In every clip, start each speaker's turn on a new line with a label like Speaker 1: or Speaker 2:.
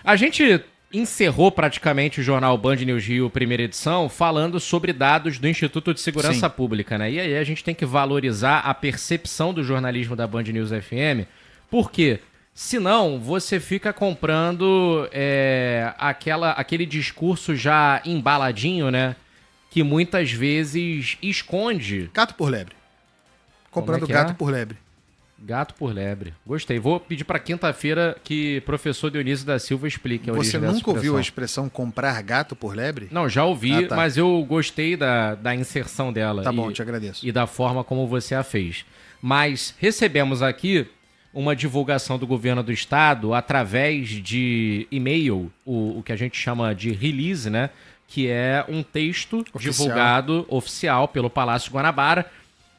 Speaker 1: A gente encerrou praticamente o jornal Band News Rio, primeira edição, falando sobre dados do Instituto de Segurança Pública, né? E aí a gente tem que valorizar a percepção do jornalismo da Band News FM, porque senão você fica comprando aquele discurso já embaladinho, né? Que muitas vezes esconde...
Speaker 2: Gato por lebre. Comprando gato por lebre.
Speaker 1: Gato por lebre. Gostei. Vou pedir para quinta-feira que professor Dionísio da Silva explique a origem dessa expressão.
Speaker 2: Você nunca ouviu a expressão comprar gato por lebre?
Speaker 1: Não, já ouvi, mas eu gostei da inserção dela.
Speaker 2: Tá bom, te agradeço.
Speaker 1: E da forma como você a fez. Mas recebemos aqui uma divulgação do governo do estado através de e-mail, o que a gente chama de release, né? Que é um texto divulgado oficial pelo Palácio Guanabara.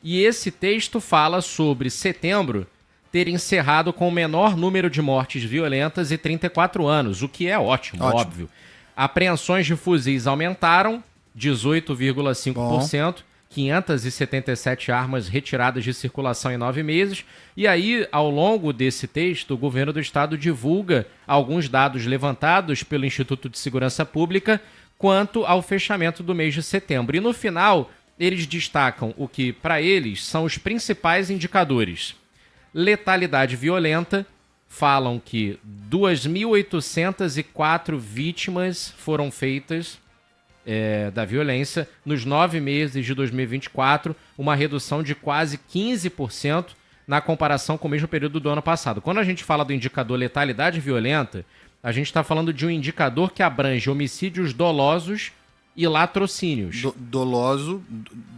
Speaker 1: E esse texto fala sobre setembro ter encerrado com o menor número de mortes violentas em 34 anos, o que é ótimo. Óbvio. Apreensões de fuzis aumentaram 18,5%, 577 armas retiradas de circulação em 9 meses. E aí, ao longo desse texto, o governo do estado divulga alguns dados levantados pelo Instituto de Segurança Pública quanto ao fechamento do mês de setembro. E no final, eles destacam o que, para eles, são os principais indicadores. Letalidade violenta, falam que 2.804 vítimas foram feitas da violência nos 9 meses de 2024, uma redução de quase 15% na comparação com o mesmo período do ano passado. Quando a gente fala do indicador letalidade violenta, a gente está falando de um indicador que abrange homicídios dolosos e latrocínios.
Speaker 2: Doloso,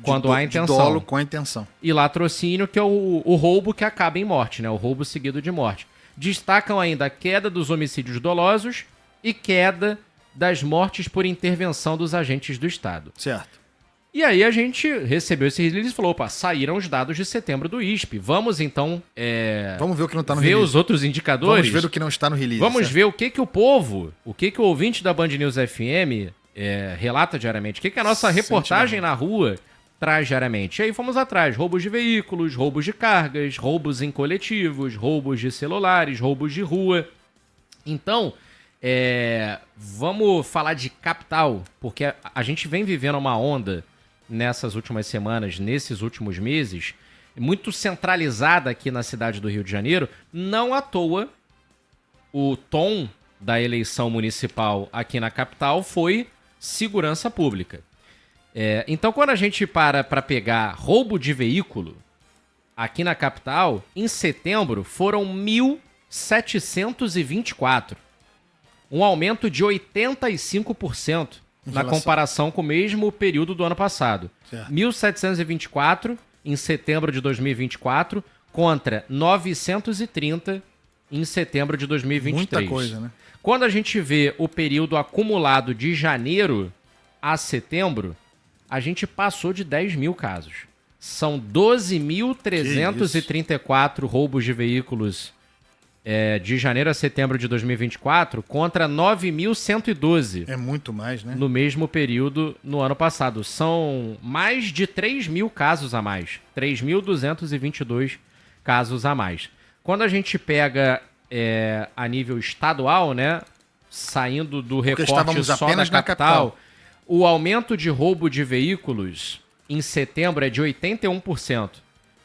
Speaker 1: quando há intenção.
Speaker 2: Dolo com a intenção.
Speaker 1: E latrocínio, que é o roubo que acaba em morte, né? O roubo seguido de morte. Destacam ainda a queda dos homicídios dolosos e queda das mortes por intervenção dos agentes do Estado.
Speaker 2: Certo.
Speaker 1: E aí a gente recebeu esse release e falou, opa, saíram os dados de setembro do ISP. Vamos então
Speaker 2: vamos ver o que não está no
Speaker 1: ver
Speaker 2: release.
Speaker 1: Os outros indicadores.
Speaker 2: Vamos ver o que não está no release.
Speaker 1: Vamos ver o que o povo, o que o ouvinte da Band News FM relata diariamente, o que a nossa reportagem na rua traz diariamente. E aí fomos atrás, roubos de veículos, roubos de cargas, roubos em coletivos, roubos de celulares, roubos de rua. Então, vamos falar de capital, porque a gente vem vivendo uma onda nessas últimas semanas, nesses últimos meses, muito centralizada aqui na cidade do Rio de Janeiro. Não à toa, o tom da eleição municipal aqui na capital foi segurança pública. Então, quando a gente para pegar roubo de veículo aqui na capital, em setembro foram 1.724. Um aumento de 85% na comparação com o mesmo período do ano passado. 1.724 em setembro de 2024 contra 930 em setembro de 2023.
Speaker 2: Muita coisa, né?
Speaker 1: Quando a gente vê o período acumulado de janeiro a setembro, a gente passou de 10 mil casos. São 12.334 roubos de veículos de janeiro a setembro de 2024 contra 9.112.
Speaker 2: É muito mais, né?
Speaker 1: No mesmo período no ano passado. São mais de 3 mil casos a mais. 3.222 casos a mais. Quando a gente pega a nível estadual, né? Saindo do recorte só da capital, o aumento de roubo de veículos em setembro é de 81%.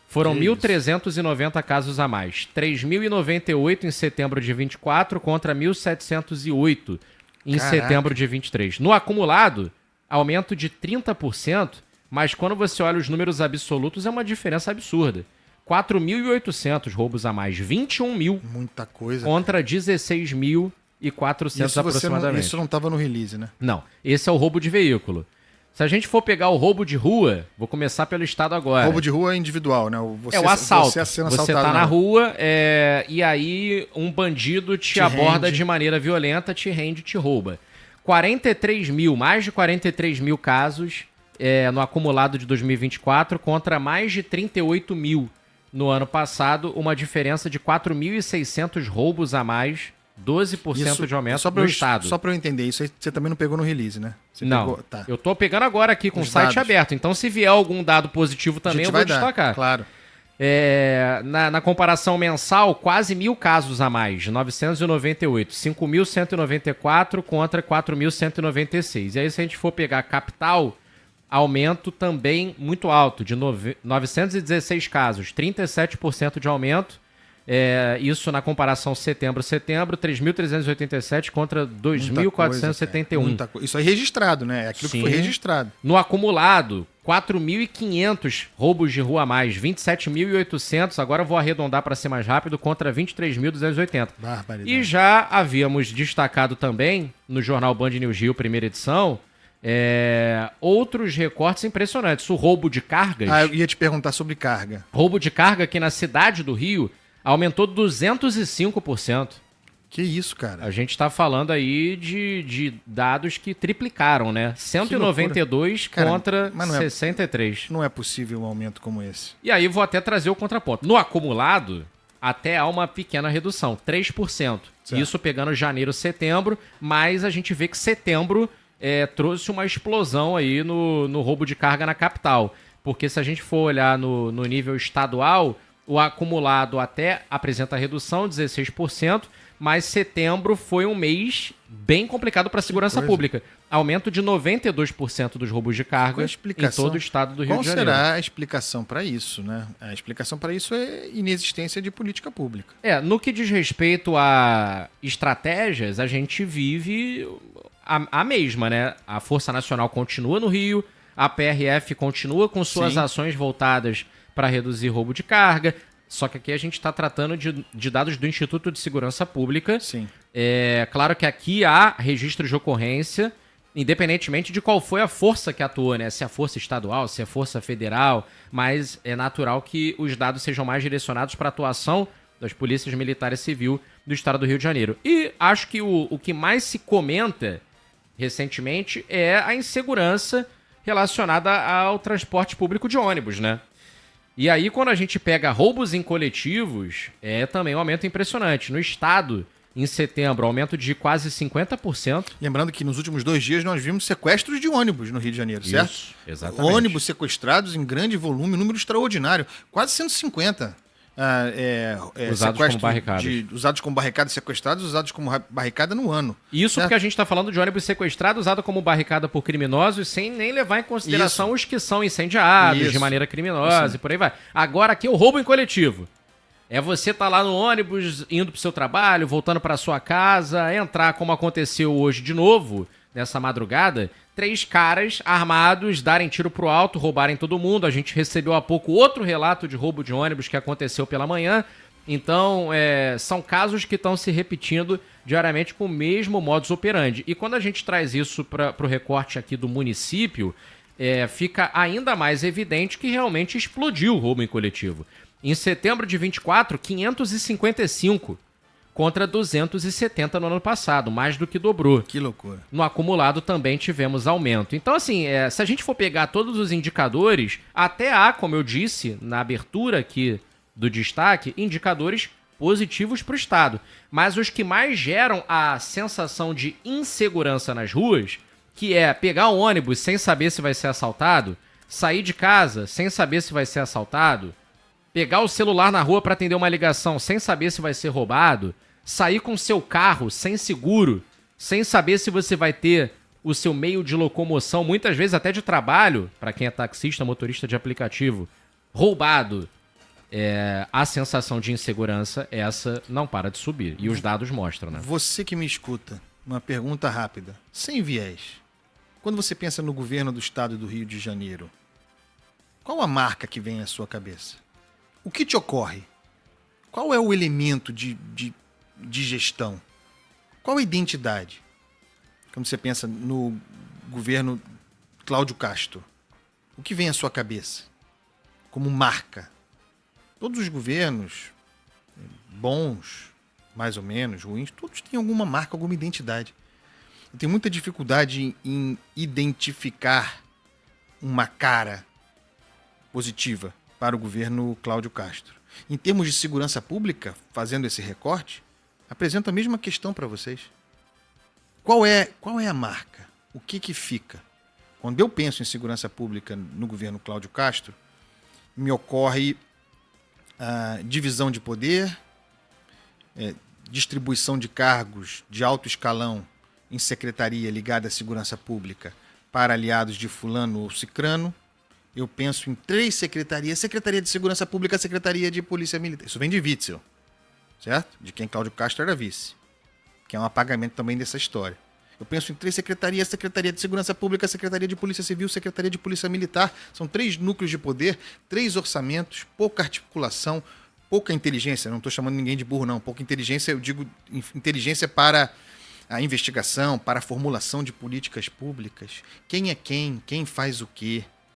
Speaker 1: Foram 1.390 casos a mais. 3.098 em setembro de 24 contra 1.708 em setembro de 23. No acumulado, aumento de 30%, mas quando você olha os números absolutos é uma diferença absurda. 4.800 roubos a mais, 21 mil.
Speaker 2: Muita coisa.
Speaker 1: Contra 16.400 aproximadamente.
Speaker 2: Isso não estava no release, né?
Speaker 1: Não, esse é o roubo de veículo. Se a gente for pegar o roubo de rua, vou começar pelo estado agora.
Speaker 2: Roubo de rua é individual, né?
Speaker 1: O assalto. Você tá na rua e aí um bandido te aborda de maneira violenta, te rende, te rouba. 43 mil, mais de 43 mil casos no acumulado de 2024 contra mais de 38 mil no ano passado, uma diferença de 4.600 roubos a mais, 12% de aumento no estado.
Speaker 2: Só para eu entender, isso aí você também não pegou no release, né?
Speaker 1: Não, eu tô pegando agora aqui com o site aberto, então se vier algum dado positivo também eu vou destacar.
Speaker 2: Claro.
Speaker 1: Na comparação mensal, quase 1.000 casos a mais, 998, 5.194 contra 4.196. E aí, se a gente for pegar a capital, aumento também muito alto, de 916 casos, 37% de aumento. Isso na comparação setembro-setembro, 3.387 contra 2.471.
Speaker 2: Isso aí registrado, né? É aquilo que foi registrado.
Speaker 1: No acumulado, 4.500 roubos de rua a mais, 27.800, agora eu vou arredondar para ser mais rápido, contra 23.280.
Speaker 2: Barbaridade.
Speaker 1: E já havíamos destacado também, no jornal Band News Rio, primeira edição, outros recortes impressionantes. O roubo de cargas.
Speaker 2: Eu ia te perguntar sobre carga.
Speaker 1: Roubo de carga aqui na cidade do Rio aumentou 205%.
Speaker 2: Que isso, cara?
Speaker 1: A gente está falando aí de dados que triplicaram, né? 192 contra 63.
Speaker 2: Não é possível um aumento como esse.
Speaker 1: E aí vou até trazer o contraponto. No acumulado, até há uma pequena redução, 3%. Certo. Isso pegando janeiro, setembro, mas a gente vê que setembro trouxe uma explosão aí no roubo de carga na capital. Porque se a gente for olhar no nível estadual, o acumulado até apresenta redução, 16%, mas setembro foi um mês bem complicado para a segurança pública. Aumento de 92% dos roubos de carga em todo o estado do Rio de Janeiro.
Speaker 2: Qual será a explicação para isso, né? A explicação para isso é inexistência de política pública.
Speaker 1: No que diz respeito a estratégias, a gente vive a mesma, né? A Força Nacional continua no Rio, a PRF continua com suas ações voltadas para reduzir roubo de carga, só que aqui a gente está tratando de dados do Instituto de Segurança Pública.
Speaker 2: Sim.
Speaker 1: Claro que aqui há registros de ocorrência, independentemente de qual foi a força que atuou, né? Se é a força estadual, se é a força federal, mas é natural que os dados sejam mais direcionados para a atuação das polícias militares civil do estado do Rio de Janeiro. E acho que o que mais se comenta recentemente é a insegurança relacionada ao transporte público de ônibus, né? E aí, quando a gente pega roubos em coletivos, é também um aumento impressionante. No estado, em setembro, aumento de quase 50%.
Speaker 2: Lembrando que nos últimos 2 dias nós vimos sequestros de ônibus no Rio de Janeiro, certo?
Speaker 1: Isso, exatamente.
Speaker 2: Ônibus sequestrados em grande volume, número extraordinário. Quase 150.
Speaker 1: Usados como barricadas.
Speaker 2: Usados como barricadas sequestrados, usados como barricada no ano.
Speaker 1: Isso porque a gente está falando de ônibus sequestrado usado como barricada por criminosos, sem nem levar em consideração os que são incendiados de maneira criminosa e por aí vai. Agora aqui o roubo em coletivo. Você tá lá no ônibus, indo pro seu trabalho, voltando para sua casa, entrar como aconteceu hoje de novo, nessa madrugada, 3 caras armados darem tiro pro alto, roubarem todo mundo. A gente recebeu há pouco outro relato de roubo de ônibus que aconteceu pela manhã. Então, são casos que estão se repetindo diariamente com o mesmo modus operandi. E quando a gente traz isso para o recorte aqui do município, fica ainda mais evidente que realmente explodiu o roubo em coletivo. Em setembro de 24, 555 contra 270 no ano passado, mais do que dobrou.
Speaker 2: Que loucura.
Speaker 1: No acumulado também tivemos aumento. Então, assim, se a gente for pegar todos os indicadores, até há, como eu disse na abertura aqui do destaque, indicadores positivos para o estado. Mas os que mais geram a sensação de insegurança nas ruas, que é pegar um ônibus sem saber se vai ser assaltado, sair de casa sem saber se vai ser assaltado, pegar o celular na rua para atender uma ligação sem saber se vai ser roubado, sair com seu carro sem seguro, sem saber se você vai ter o seu meio de locomoção, muitas vezes até de trabalho, para quem é taxista, motorista de aplicativo, roubado. A sensação de insegurança, essa não para de subir. E os dados mostram, né?
Speaker 2: Você que me escuta, uma pergunta rápida, sem viés. Quando você pensa no governo do estado do Rio de Janeiro, qual a marca que vem à sua cabeça? O que te ocorre? Qual é o elemento de gestão? Qual a identidade? Quando você pensa no governo Cláudio Castro, o que vem à sua cabeça como marca? Todos os governos, bons, mais ou menos, ruins, todos têm alguma marca, alguma identidade. Eu tenho muita dificuldade em identificar uma cara positiva para o governo Cláudio Castro. Em termos de segurança pública, fazendo esse recorte, apresento a mesma questão para vocês. Qual é a marca? O que fica? Quando eu penso em segurança pública no governo Cláudio Castro, me ocorre divisão de poder, distribuição de cargos de alto escalão em secretaria ligada à segurança pública para aliados de fulano ou cicrano. Eu penso em 3 secretarias: Secretaria de Segurança Pública, Secretaria de Polícia Militar. Isso vem de Witzel, certo? De quem Cláudio Castro era vice, que é um apagamento também dessa história. Eu penso em 3 secretarias: Secretaria de Segurança Pública, Secretaria de Polícia Civil, Secretaria de Polícia Militar. São 3 núcleos de poder, 3 orçamentos, pouca articulação, pouca inteligência. Não estou chamando ninguém de burro, não. Pouca inteligência, eu digo inteligência para a investigação, para a formulação de políticas públicas. Quem é quem faz o quê?